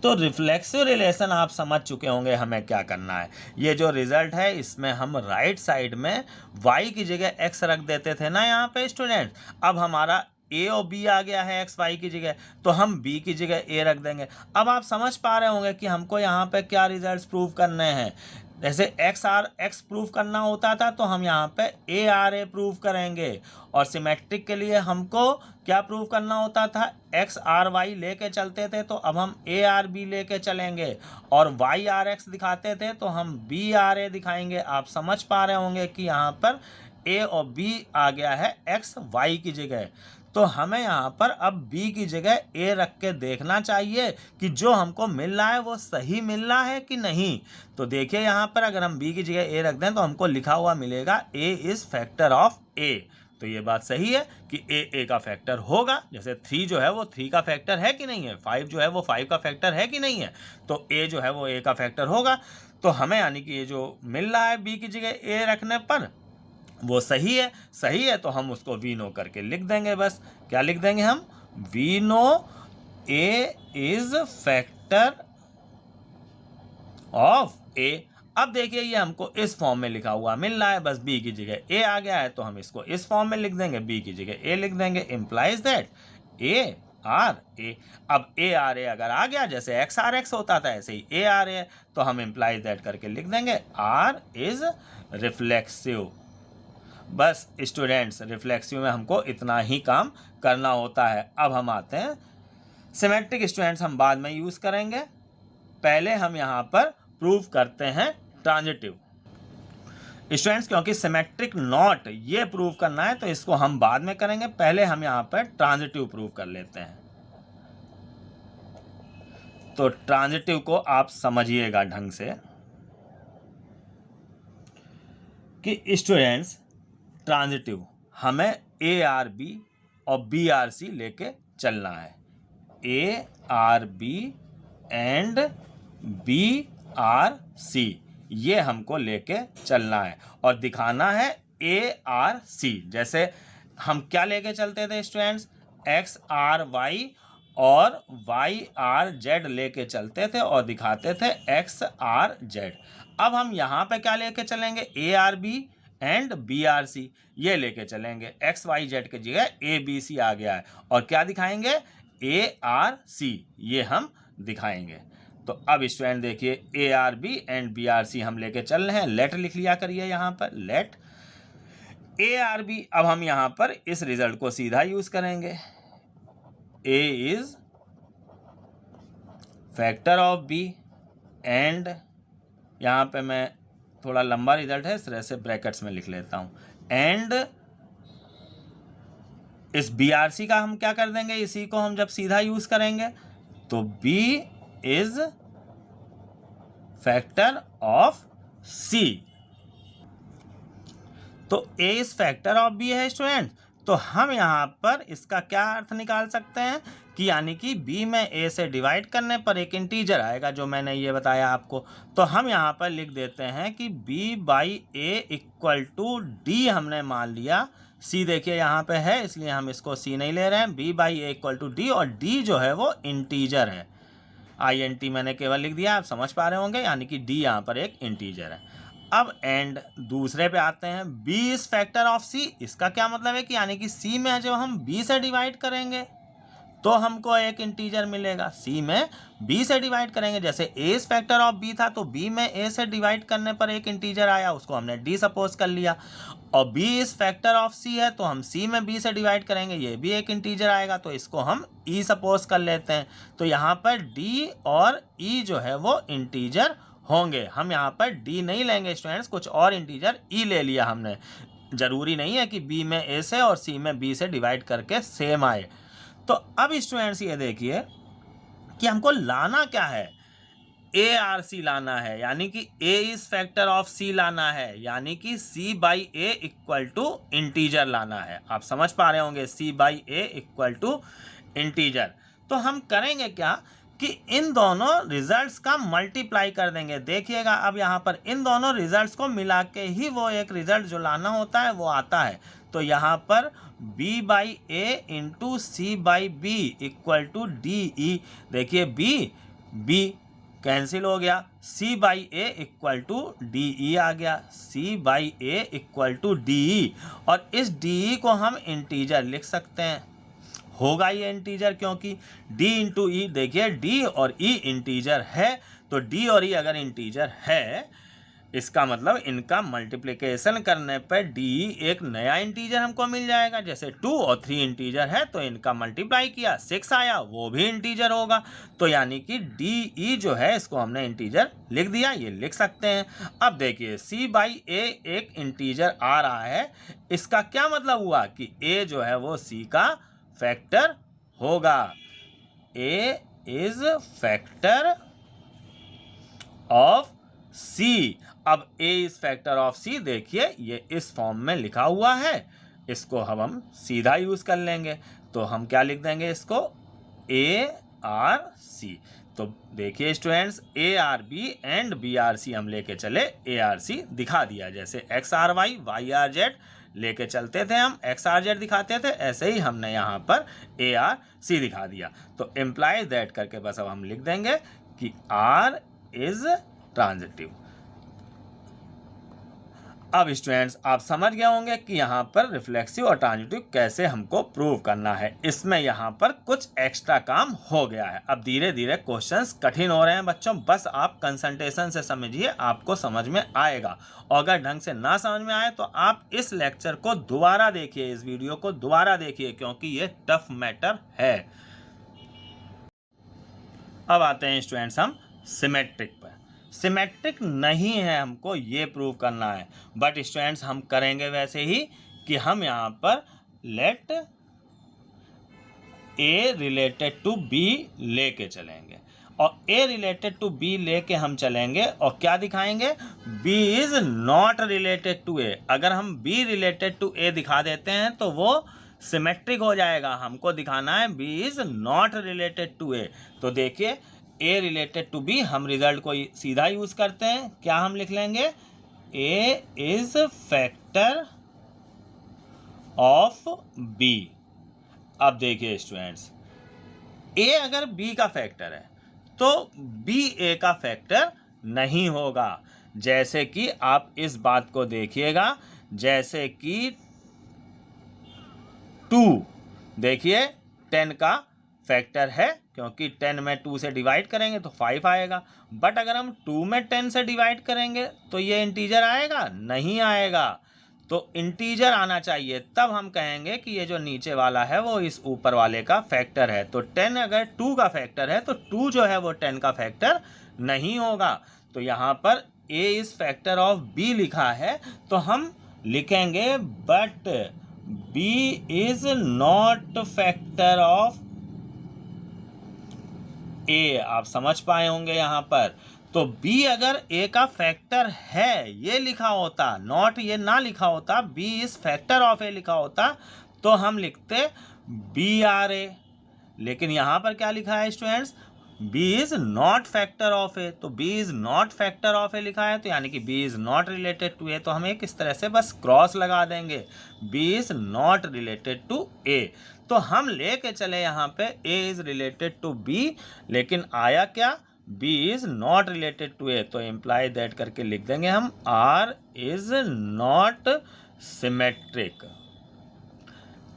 Speaker 1: तो रिफ्लेक्सिव रिलेशन आप समझ चुके होंगे हमें क्या करना है। ये जो रिजल्ट है इसमें हम राइट साइड में y की जगह x रख देते थे ना यहाँ पे स्टूडेंट। अब हमारा a और b आ गया है x y की जगह, तो हम b की जगह a रख देंगे। अब आप समझ पा रहे होंगे कि हमको यहाँ पे क्या रिजल्ट्स प्रूव करने हैं। जैसे x प्रूव करना होता था तो हम यहाँ पे a प्रूव करेंगे, और सिमेट्रिक के लिए हमको क्या प्रूव करना होता था, x r y लेके चलते थे तो अब हम a r b लेके चलेंगे, और y r x दिखाते थे तो हम b r a दिखाएंगे। आप समझ पा रहे होंगे कि यहाँ पर a और b आ गया है x y की जगह। तो हमें यहाँ पर अब b की जगह a रख के देखना चाहिए कि जो हमको मिल रहा है वो सही मिल रहा है कि नहीं। तो देखिए यहाँ पर अगर हम b की जगह a रख दें तो हमको लिखा हुआ मिलेगा a is factor of a। तो ये बात सही है कि a का फैक्टर होगा। जैसे 3 जो है वो 3 का फैक्टर है कि नहीं है, 5 जो है वो 5 का फैक्टर है कि नहीं है, तो a जो है वो a का फैक्टर होगा। तो हमें यानी कि ये जो मिल रहा है b की जगह a रखने पर वो सही है। सही है तो हम उसको वी नो करके लिख देंगे। बस क्या लिख देंगे हम, we know a is factor of a। अब देखिए ये हमको इस फॉर्म में लिखा हुआ मिल रहा है, बस b की जगह a आ गया है तो हम इसको इस फॉर्म में लिख देंगे, b की जगह a लिख देंगे, implies that a R A. अब ए आर ए अगर आ गया, जैसे एक्स आर एक्स होता था ऐसे ही ए आर ए, तो हम इम्प्लाइज दैट करके लिख देंगे आर इज रिफ्लेक्सिव। बस स्टूडेंट्स रिफ्लेक्सिव में हमको इतना ही काम करना होता है। अब हम आते हैं सिमेट्रिक। स्टूडेंट्स हम बाद में यूज करेंगे, पहले हम यहाँ पर प्रूव करते हैं ट्रांजिटिव स्टूडेंट्स, क्योंकि सिमेट्रिक नॉट ये प्रूव करना है तो इसको हम बाद में करेंगे। पहले हम यहाँ पर ट्रांजिटिव प्रूव कर लेते हैं। तो ट्रांजिटिव को आप समझिएगा ढंग से कि स्टूडेंट्स ट्रांजिटिव हमें ए आर बी और बी आर सी लेके चलना है। A R B and B R सी ये हमको लेके चलना है और दिखाना है ए आर सी। जैसे हम क्या लेके चलते थे स्टूडेंट्स, एक्स आर वाई और वाई आर जेड लेके चलते थे और दिखाते थे एक्स आर जेड। अब हम यहाँ पे क्या लेके चलेंगे, A R B and B R सी ये लेके चलेंगे। एक्स वाई जेड की जगह ए बी सी आ गया है और क्या दिखाएंगे, ए आर सी ये हम दिखाएंगे। तो अब स्टूडेंट देखिए A R B and B R C हम लेके चल रहे हैं। लेट लिख लिया करिए यहाँ पर, लेट ए आर बी। अब हम यहाँ पर इस रिजल्ट को सीधा यूज करेंगे, a is factor of b and यहाँ पे मैं थोड़ा लंबा रिजल्ट है, इस तरह से ब्रैकेट्स में लिख लेता हूँ। एंड इस BRC का हम क्या कर देंगे, इसी को हम जब सीधा यूज करेंगे तो B is factor of C, तो A is factor of B है स्टूडेंट। तो हम यहाँ पर इसका क्या अर्थ निकाल सकते हैं कि यानी कि B में A से डिवाइड करने पर एक इंटीजर आएगा, जो मैंने ये बताया आपको। तो हम यहाँ पर लिख देते हैं कि B/A इक्वल टू D हमने मान लिया। C देखिए यहाँ पे है, इसलिए हम इसको C नहीं ले रहे हैं। B/A इक्वल टू D, और D जो है वो इंटीजर है। INT मैंने केवल लिख दिया, आप समझ पा रहे होंगे, यानी कि D यहाँ पर एक इंटीजर है। अब एंड दूसरे पे आते हैं, B is factor of C। इसका क्या मतलब है कि यानी कि C में जब हम B से डिवाइड करेंगे तो हमको एक इंटीजर मिलेगा। C में B से डिवाइड करेंगे, जैसे A is factor of B था तो B में A से डिवाइड करने पर एक इंटीजर आया, उसको हमने D सपोज कर लिया। और B is factor of C है तो हम C में B से डिवाइड करेंगे, ये भी एक इंटीजर आएगा, तो इसको हम E सपोज कर लेते हैं। तो यहाँ पर D और E जो है वो इंटीजर होंगे। हम यहाँ पर D नहीं लेंगे स्टूडेंट्स, कुछ और इंटीजर E ले लिया हमने। जरूरी नहीं है कि B में A से और C में B से डिवाइड करके सेम आए। तो अब स्टूडेंट्स ये देखिए कि हमको लाना क्या है, ARC लाना है, यानी कि A is factor of C लाना है, यानी कि C/A इक्वल टू इंटीजर लाना है। आप समझ पा रहे होंगे, C/A इक्वल टू इंटीजर। तो हम करेंगे क्या कि इन दोनों रिजल्ट्स का मल्टीप्लाई कर देंगे। देखिएगा अब यहाँ पर इन दोनों रिजल्ट्स को मिला के ही वो एक रिजल्ट जो लाना होता है वो आता है। तो यहाँ पर B/A into C/B equal to DE, देखिए B कैंसिल हो गया, C/A इक्वल टू DE आ गया, C/A इक्वल टू DE, और इस DE को हम इंटीजर लिख सकते हैं। होगा ये इंटीजर क्योंकि D इंटू E, देखिए D और E इंटीजर है, तो D और E अगर इंटीजर है इसका मतलब इनका मल्टीप्लिकेशन करने पर DE एक नया इंटीजर हमको मिल जाएगा। जैसे 2 और 3 इंटीजर है तो इनका मल्टीप्लाई किया 6 आया, वो भी इंटीजर होगा। तो यानी कि DE जो है इसको हमने इंटीजर लिख दिया, ये लिख सकते हैं। अब देखिए C/A एक इंटीजर आ रहा है, इसका क्या मतलब हुआ कि A जो है वो C का फैक्टर होगा। A is factor of C। अब A is factor of C, देखिए ये इस फॉर्म में लिखा हुआ है, इसको हम सीधा यूज कर लेंगे। तो हम क्या लिख देंगे इसको, ARC। तो देखिए स्टूडेंट्स, ARB एंड BRC हम लेके चले, ARC दिखा दिया। जैसे XRY YRZ लेके चलते थे हम, XRZ दिखाते थे, ऐसे ही हमने यहाँ पर ARC दिखा दिया। तो इम्प्लाइज दैट करके बस अब हम लिख देंगे कि R इज ट्रांजिटिव। अब स्टूडेंट्स आप समझ गए होंगे कि यहाँ पर रिफ्लेक्सिव और ट्रांजिटिव कैसे हमको प्रूव करना है। इसमें यहाँ पर कुछ एक्स्ट्रा काम हो गया है। अब धीरे धीरे क्वेश्चंस कठिन हो रहे हैं बच्चों, बस आप कंसंट्रेशन से समझिए, आपको समझ में आएगा। और अगर ढंग से ना समझ में आए तो आप इस लेक्चर को दोबारा देखिए, इस वीडियो को दोबारा देखिए, क्योंकि ये टफ मैटर है। अब आते हैं स्टूडेंट्स हम सिमेट्रिक पर। सिमेट्रिक नहीं है हमको ये प्रूव करना है, बट स्टूडेंट्स हम करेंगे वैसे ही कि हम यहाँ पर let A related to B लेके चलेंगे, और A रिलेटेड टू B लेके हम चलेंगे और क्या दिखाएंगे, B is not related to A। अगर हम B रिलेटेड टू A दिखा देते हैं तो वो सिमेट्रिक हो जाएगा। हमको दिखाना है B is not related to A। तो देखिए A रिलेटेड टू B, हम रिजल्ट को सीधा यूज करते हैं। क्या हम लिख लेंगे, A is factor of B। अब देखिए स्टूडेंट्स, A अगर B का फैक्टर है तो B A का फैक्टर नहीं होगा। जैसे कि आप इस बात को देखिएगा, जैसे कि 2 देखिए 10 का फैक्टर है, क्योंकि 10 में 2 से डिवाइड करेंगे तो 5 आएगा। बट अगर हम 2 में 10 से डिवाइड करेंगे तो ये इंटीजर आएगा, नहीं आएगा। तो इंटीजर आना चाहिए, तब हम कहेंगे कि ये जो नीचे वाला है वो इस ऊपर वाले का फैक्टर है। तो 10 अगर 2 का फैक्टर है तो 2 जो है वो 10 का फैक्टर नहीं होगा। तो यहाँ पर A is factor of B लिखा है तो हम लिखेंगे but B is not factor of A. आप समझ पाए होंगे यहाँ पर। तो बी अगर ए का फैक्टर है ये लिखा होता, नॉट ये ना लिखा होता, B is factor of A लिखा होता तो हम लिखते बी आर ए। लेकिन यहाँ पर क्या लिखा है students, B is not factor of A. तो B is not factor of A लिखा है तो यानी कि B is not related to A. तो हम एक इस तरह से बस क्रॉस लगा देंगे, B is not related to A. तो हम लेके चले यहाँ पे A is related to B, लेकिन आया क्या, B is not related to A. तो इम्प्लाई दैट करके लिख देंगे हम आर इज नॉट सिमेट्रिक।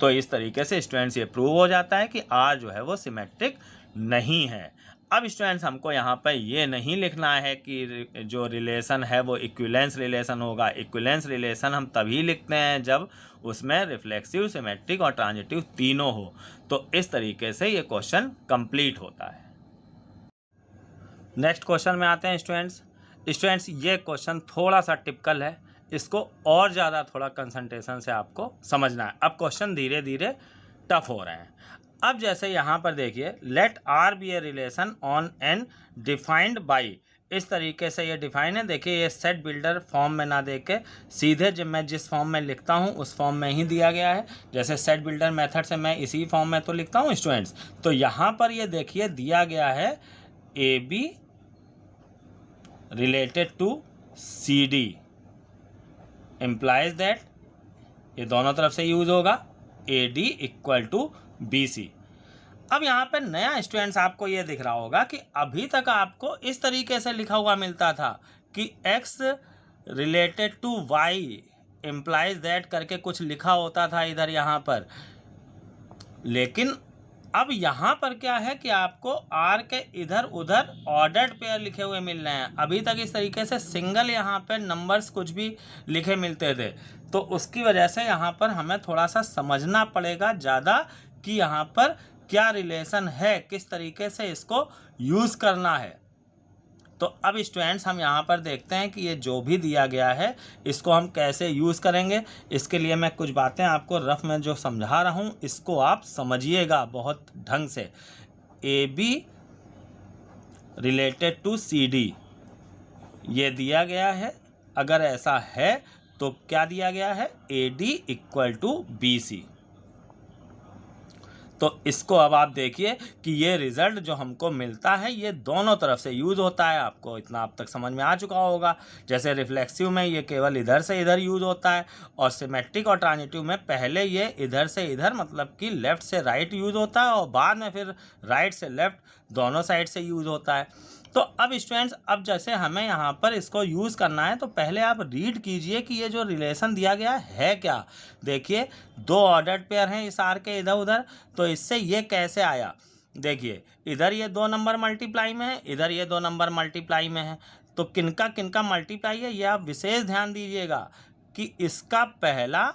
Speaker 1: तो इस तरीके से स्टूडेंट्स ये प्रूव हो जाता है कि आर जो है वो सिमेट्रिक नहीं है। अब स्टूडेंट्स हमको यहाँ पर ये नहीं लिखना है कि जो रिलेशन है वो इक्विवेलेंस रिलेशन होगा। इक्विवेलेंस रिलेशन हम तभी लिखते हैं जब उसमें रिफ्लेक्सिव, सिमेट्रिक और ट्रांजिटिव तीनों हो। तो इस तरीके से ये क्वेश्चन कंप्लीट होता है। नेक्स्ट क्वेश्चन में आते हैं स्टूडेंट्स ये क्वेश्चन थोड़ा सा टिपिकल है, इसको और ज़्यादा थोड़ा कंसंट्रेशन से आपको समझना है। अब क्वेश्चन धीरे धीरे टफ हो रहे हैं। अब जैसे यहाँ पर देखिए, let R be a relation on N defined by, इस तरीके से ये डिफाइन है। देखिए ये सेट बिल्डर फॉर्म में ना देके सीधे जब मैं जिस फॉर्म में लिखता हूँ उस फॉर्म में ही दिया गया है। जैसे सेट बिल्डर मेथड से मैं इसी फॉर्म में तो लिखता हूँ स्टूडेंट्स। तो यहाँ पर ये देखिए दिया गया है A B related to C D, implies that ये दोनों तरफ से यूज होगा A D equal to B C. अब यहाँ पे नया स्टूडेंट्स आपको ये दिख रहा होगा कि अभी तक आपको इस तरीके से लिखा हुआ मिलता था कि x related to y implies that करके कुछ लिखा होता था इधर यहाँ पर। लेकिन अब यहाँ पर क्या है कि आपको r के इधर उधर ऑर्डर्ड पेयर लिखे हुए मिल रहे हैं। अभी तक इस तरीके से सिंगल यहाँ पे नंबर्स कुछ भी लिखे मिलते थे। तो उसकी वजह से यहाँ पर हमें थोड़ा सा समझना पड़ेगा ज़्यादा कि यहाँ पर क्या रिलेशन है, किस तरीके से इसको यूज़ करना है। तो अब स्टूडेंट्स हम यहाँ पर देखते हैं कि ये जो भी दिया गया है इसको हम कैसे यूज़ करेंगे। इसके लिए मैं कुछ बातें आपको रफ में जो समझा रहा हूँ इसको आप समझिएगा बहुत ढंग से। A B related to C D ये दिया गया है। अगर ऐसा है तो क्या दिया गया है, A D equal to B C. तो इसको अब आप देखिए कि ये रिजल्ट जो हमको मिलता है ये दोनों तरफ से यूज़ होता है। आपको इतना अब तक समझ में आ चुका होगा। जैसे रिफ्लेक्सिव में ये केवल इधर से इधर यूज़ होता है और सिमेट्रिक और ट्रांजिटिव में पहले ये इधर से इधर मतलब कि लेफ़्ट से राइट यूज़ होता है और बाद में फिर राइट से लेफ़्ट दोनों साइड से यूज़ होता है। तो अब स्टूडेंट्स अब जैसे हमें यहाँ पर इसको यूज़ करना है तो पहले आप रीड कीजिए कि ये जो रिलेशन दिया गया है क्या। देखिए दो ऑर्डर्ड पेयर हैं इस आर के इधर उधर, तो इससे ये कैसे आया। देखिए इधर ये 2 नंबर मल्टीप्लाई में है, इधर ये 2 नंबर मल्टीप्लाई में है। तो किनका किनका मल्टीप्लाई है ये आप विशेष ध्यान दीजिएगा कि इसका पहला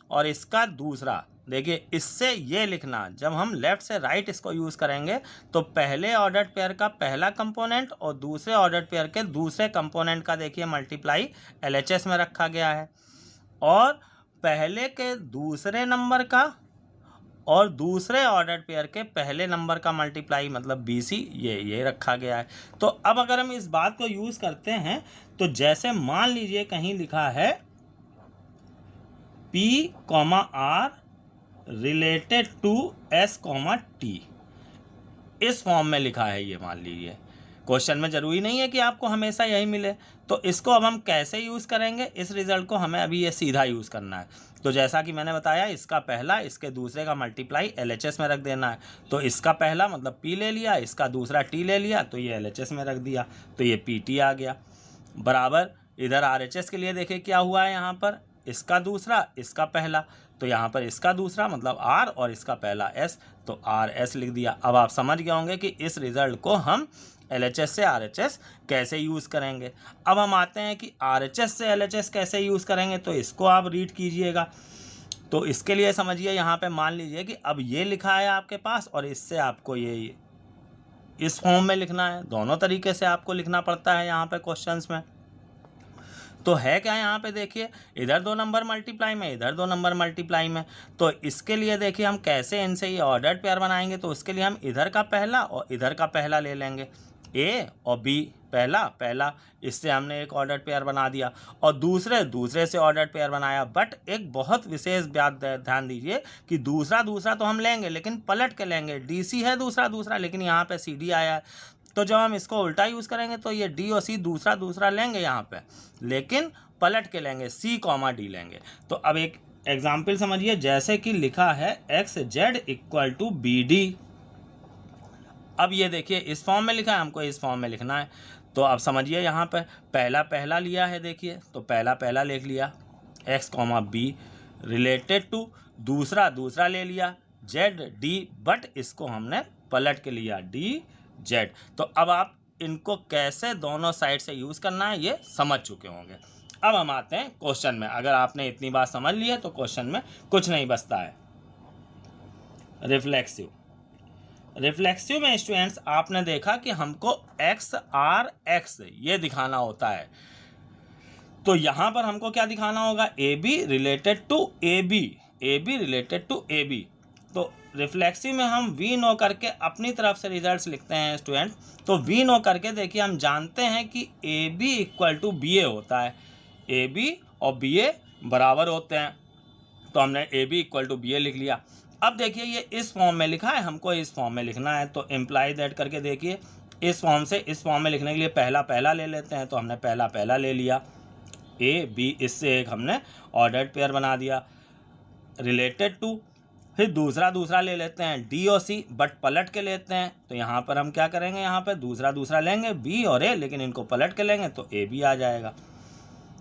Speaker 1: और इसका दूसरा। देखिए इससे ये लिखना, जब हम लेफ़्ट से राइट इसको यूज़ करेंगे तो पहले ऑर्डर्ड पेयर का पहला कंपोनेंट और दूसरे ऑर्डर्ड पेयर के दूसरे कंपोनेंट का देखिए मल्टीप्लाई LHS में रखा गया है, और पहले के दूसरे नंबर का और दूसरे ऑर्डर्ड पेयर के पहले नंबर का मल्टीप्लाई मतलब BC ये रखा गया है। तो अब अगर हम इस बात को यूज़ करते हैं तो जैसे मान लीजिए कहीं लिखा है P, R related to S, T, इस फॉर्म में लिखा है ये मान लीजिए। क्वेश्चन में ज़रूरी नहीं है कि आपको हमेशा यही मिले। तो इसको अब हम कैसे यूज़ करेंगे, इस रिज़ल्ट को हमें अभी ये सीधा यूज़ करना है। तो जैसा कि मैंने बताया इसका पहला इसके दूसरे का मल्टीप्लाई LHS में रख देना है। तो इसका पहला मतलब P ले लिया, इसका दूसरा T ले लिया, तो ये LHS में रख दिया, तो ये PT आ गया। बराबर इधर RHS के लिए देखिए क्या हुआ है, यहाँ पर इसका दूसरा इसका पहला, तो यहाँ पर इसका दूसरा मतलब R और इसका पहला S, तो RS लिख दिया। अब आप समझ गए होंगे कि इस रिज़ल्ट को हम LHS से RHS कैसे यूज़ करेंगे। अब हम आते हैं कि RHS से LHS कैसे यूज़ करेंगे, तो इसको आप रीड कीजिएगा। तो इसके लिए समझिए यहाँ पे मान लीजिए कि अब ये लिखा है आपके पास और इससे आपको ये इस फॉर्म में लिखना है। दोनों तरीके से आपको लिखना पड़ता है यहाँ पे क्वेश्चंस में। तो है क्या यहाँ पे देखिए, इधर 2 नंबर मल्टीप्लाई में, इधर 2 नंबर मल्टीप्लाई में। तो इसके लिए देखिए हम कैसे इनसे ये ऑर्डर्ड पेयर बनाएंगे। तो उसके लिए हम इधर का पहला और इधर का पहला ले लेंगे, ए और बी, पहला पहला, इससे हमने एक ऑर्डर्ड पेयर बना दिया, और दूसरे से ऑर्डर्ड पेयर बनाया। बट एक बहुत विशेष बात ध्यान दीजिए कि दूसरा तो हम लेंगे लेकिन पलट के लेंगे। डी सी है दूसरा, लेकिन यहाँ पे सी डी आया है, तो जब हम इसको उल्टा यूज़ करेंगे तो ये डी और सी दूसरा लेंगे यहाँ पे, लेकिन पलट के लेंगे, सी कॉमा डी लेंगे। तो अब एक एग्जाम्पल समझिए, जैसे कि लिखा है X Z equal to B D. अब ये देखिए इस फॉर्म में लिखा है, हमको इस फॉर्म में लिखना है। तो अब समझिए यहाँ पर पहला लिया है, देखिए तो पहला लिख लिया X comma B related to दूसरा ले लिया जेड डी, बट इसको हमने पलट के लिया डी जेड। तो अब आप इनको कैसे दोनों साइड से यूज़ करना है ये समझ चुके होंगे। अब हम आते हैं क्वेश्चन में। अगर आपने इतनी बात समझ ली है तो क्वेश्चन में कुछ नहीं बचता है। रिफ्लेक्सिव में स्टूडेंट्स आपने देखा कि हमको एक्स आर एक्स ये दिखाना होता है। तो यहाँ पर हमको क्या दिखाना होगा, A B related to A B related to A B. तो रिफ्लेक्सिव में हम वी नो करके अपनी तरफ से रिजल्ट्स लिखते हैं स्टूडेंट। तो वी नो करके देखिए हम जानते हैं कि ए B equal to B A होता है, ए बी और बी ए बराबर होते हैं। तो हमने A B equal to B A लिख लिया। अब देखिए ये इस फॉर्म में लिखा है, हमको इस फॉर्म में लिखना है। तो इम्प्लाई दैट करके देखिए इस फॉर्म से इस फॉर्म में लिखने के लिए पहला ले लेते हैं। तो हमने पहला ले लिया ए बी, इससे एक हमने ऑर्डर्ड पेयर बना दिया रिलेटेड टू। फिर दूसरा ले लेते हैं डी और सी, बट पलट के लेते हैं। तो यहाँ पर हम क्या करेंगे, यहाँ पर दूसरा लेंगे बी और ए, लेकिन इनको पलट के लेंगे तो ए बी आ जाएगा।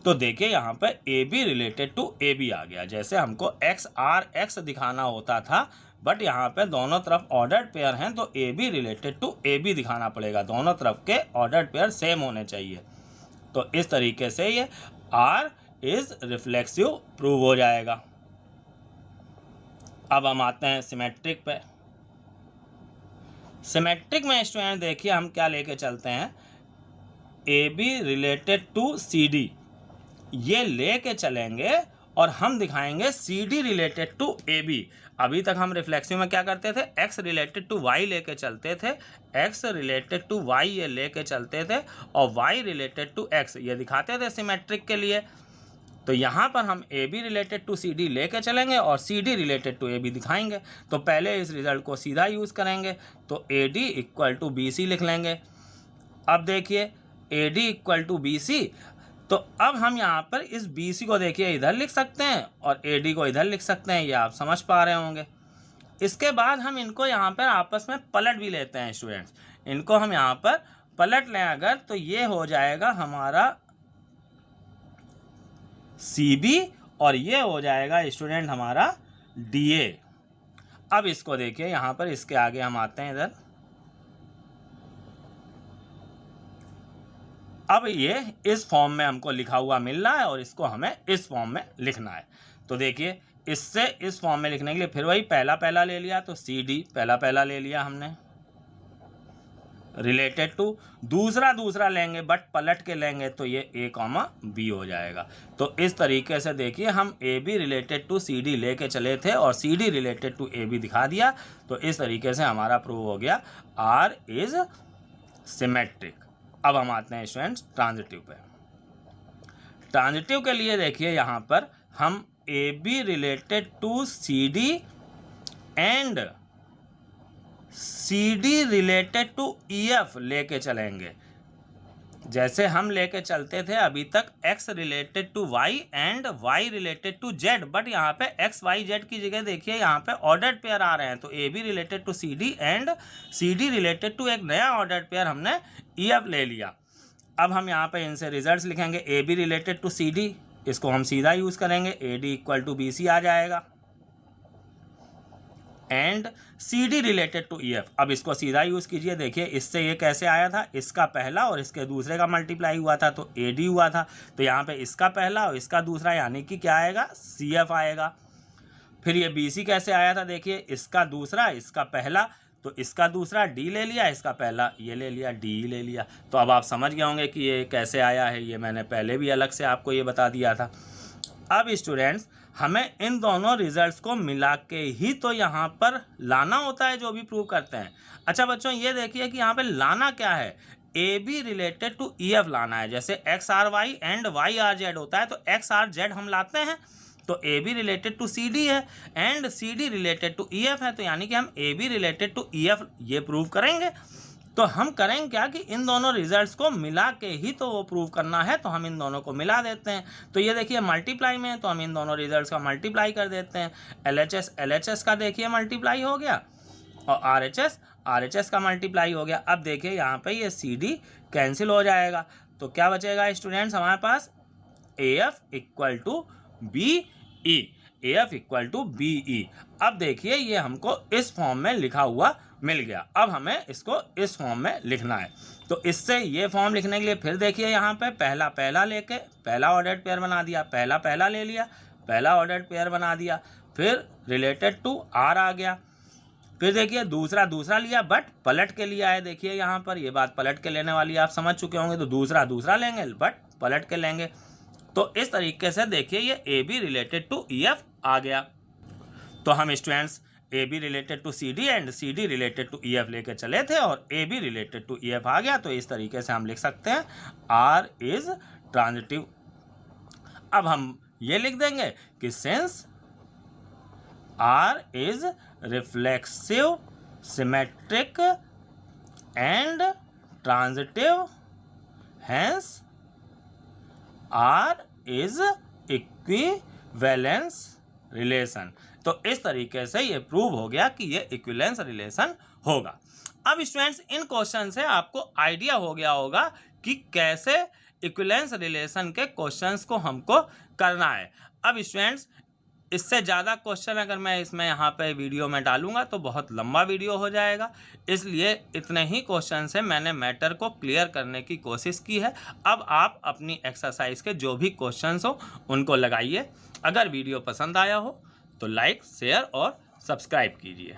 Speaker 1: तो देखिए यहाँ पर A B related to A B आ गया। जैसे हमको एक्स आर एक्स दिखाना होता था, बट यहाँ पे दोनों तरफ ऑर्डर्ड पेयर हैं, तो A B related to A B दिखाना पड़ेगा। दोनों तरफ के ऑर्डर्ड पेयर सेम होने चाहिए। तो इस तरीके से ये आर इज रिफ्लेक्सिव प्रूव हो जाएगा। अब हम आते हैं सिमेट्रिक पे। सिमेट्रिक में स्टूडेंट देखिए हम क्या लेके चलते हैं, A B related to C D ये लेके चलेंगे और हम दिखाएंगे C D related to A B. अभी तक हम रिफ्लेक्सिव में क्या करते थे, एक्स रिलेटेड टू वाई लेके चलते थे, एक्स रिलेटेड टू वाई ये लेके चलते थे, और वाई रिलेटेड टू एक्स ये दिखाते थे सिमेट्रिक के लिए। तो यहाँ पर हम A B related to C D लेके चलेंगे और C D related to A B दिखाएंगे। तो पहले इस रिजल्ट को सीधा यूज़ करेंगे, तो A D equal to B C लिख लेंगे। अब देखिए A D equal to B C, तो अब हम यहाँ पर इस बी सी को देखिए इधर लिख सकते हैं और ए डी को इधर लिख सकते हैं, ये आप समझ पा रहे होंगे। इसके बाद हम इनको यहाँ पर आपस में पलट भी लेते हैं स्टूडेंट्स। इनको हम यहाँ पर पलट लें अगर, तो ये हो जाएगा हमारा सी बी और ये हो जाएगा स्टूडेंट हमारा डी ए। अब इसको देखिए यहाँ पर, इसके आगे हम आते हैं इधर। अब ये इस फॉर्म में हमको लिखा हुआ मिल रहा है और इसको हमें इस फॉर्म में लिखना है। तो देखिए इससे इस फॉर्म में लिखने के लिए फिर वही पहला ले लिया, तो सी डी पहला ले लिया हमने रिलेटेड टू, दूसरा लेंगे बट पलट के लेंगे तो ये ए कॉमा बी हो जाएगा। तो इस तरीके से देखिए हम A B related to C D लेके चले थे और C D related to A B दिखा दिया। तो इस तरीके से हमारा प्रूव हो गया आर इज सिमेट्रिक। अब हम आते हैं स्टूडेंट्स ट्रांजिटिव पे। ट्रांजिटिव के लिए देखिए यहाँ पर हम A B related to C D and C D related to E F लेके चलेंगे। जैसे हम लेके चलते थे अभी तक X related to Y and Y related to Z, but यहाँ पे एक्स वाई जेड की जगह देखिए यहाँ पे ऑर्डर्ड पेयर आ रहे हैं। तो A B related to C D and C D related to एक नया ऑर्डर्ड पेयर हमने ई एफ ले लिया। अब हम यहाँ पे इनसे रिजल्ट्स लिखेंगे, A B related to C D इसको हम सीधा यूज़ करेंगे, A D equal to B C आ जाएगा, and C D related to E F. अब इसको सीधा यूज़ कीजिए, देखिए इससे ये कैसे आया था, इसका पहला और इसके दूसरे का मल्टीप्लाई हुआ था तो ए डी हुआ था। तो यहाँ पे इसका पहला और इसका दूसरा यानी कि क्या आएगा, सी एफ आएगा। फिर ये बी सी कैसे आया था, देखिए इसका दूसरा इसका पहला, तो इसका दूसरा डी ले लिया, इसका पहला ये ले लिया, डी ले लिया। तो अब आप समझ गए होंगे कि ये कैसे आया है, ये मैंने पहले भी अलग से आपको ये बता दिया था। अब स्टूडेंट्स हमें इन दोनों रिजल्ट्स को मिला के ही तो यहाँ पर लाना होता है जो भी प्रूव करते हैं। अच्छा बच्चों ये देखिए कि यहाँ पे लाना क्या है, A B related to E F लाना है। जैसे X R Y and Y R Z होता है तो एक्स आर जेड हम लाते हैं, तो A B related to C D है and C D related to E F है, तो यानी कि हम A B related to E F ये प्रूव करेंगे। तो हम करेंगे क्या कि इन दोनों रिजल्ट्स को मिला के ही तो वो प्रूव करना है, तो हम इन दोनों को मिला देते हैं। तो ये देखिए मल्टीप्लाई में है तो हम इन दोनों रिजल्ट्स का मल्टीप्लाई कर देते हैं। एल एच एस का देखिए मल्टीप्लाई हो गया और आर एच एस का मल्टीप्लाई हो गया। अब देखिए यहाँ पे ये सी डी कैंसिल हो जाएगा, तो क्या बचेगा स्टूडेंट्स हमारे पास, A F equal to B E, A F equal to B E. अब देखिए ये हमको इस फॉर्म में लिखा हुआ मिल गया, अब हमें इसको इस फॉर्म में लिखना है। तो इससे ये फॉर्म लिखने के लिए फिर देखिए यहाँ पे पहला पहला लेके पहला ऑर्डर्ड पेयर बना दिया, पहला पहला ले लिया, पहला ऑर्डर्ड पेयर बना दिया, फिर रिलेटेड टू आर आ गया, फिर देखिए दूसरा दूसरा लिया बट पलट के लिया है। देखिए यहाँ पर ये बात पलट के लेने वाली आप समझ चुके होंगे, तो दूसरा दूसरा लेंगे बट पलट के लेंगे। तो इस तरीके से देखिए ये A B related to E F आ गया। तो हम students A B related to C D and C D related to E F लेके चले थे और A B related to E F आ गया, तो इस तरीके से हम लिख सकते हैं आर इज ट्रांजिटिव। अब हम ये लिख देंगे कि since R is reflexive symmetric and transitive, hence R is equivalence relation. तो इस तरीके से ये प्रूव हो गया कि ये इक्विवेलेंस रिलेशन होगा। अब स्टूडेंट्स इन क्वेश्चन से आपको आइडिया हो गया होगा कि कैसे इक्विवेलेंस रिलेशन के क्वेश्चंस को हमको करना है। अब स्टूडेंट्स इससे ज़्यादा क्वेश्चन अगर मैं इसमें यहाँ पे वीडियो में डालूंगा तो बहुत लंबा वीडियो हो जाएगा, इसलिए इतने ही क्वेश्चन से मैंने मैटर को क्लियर करने की कोशिश की है। अब आप अपनी एक्सरसाइज के जो भी क्वेश्चंस हो उनको लगाइए। अगर वीडियो पसंद आया हो तो लाइक शेयर और सब्सक्राइब कीजिए।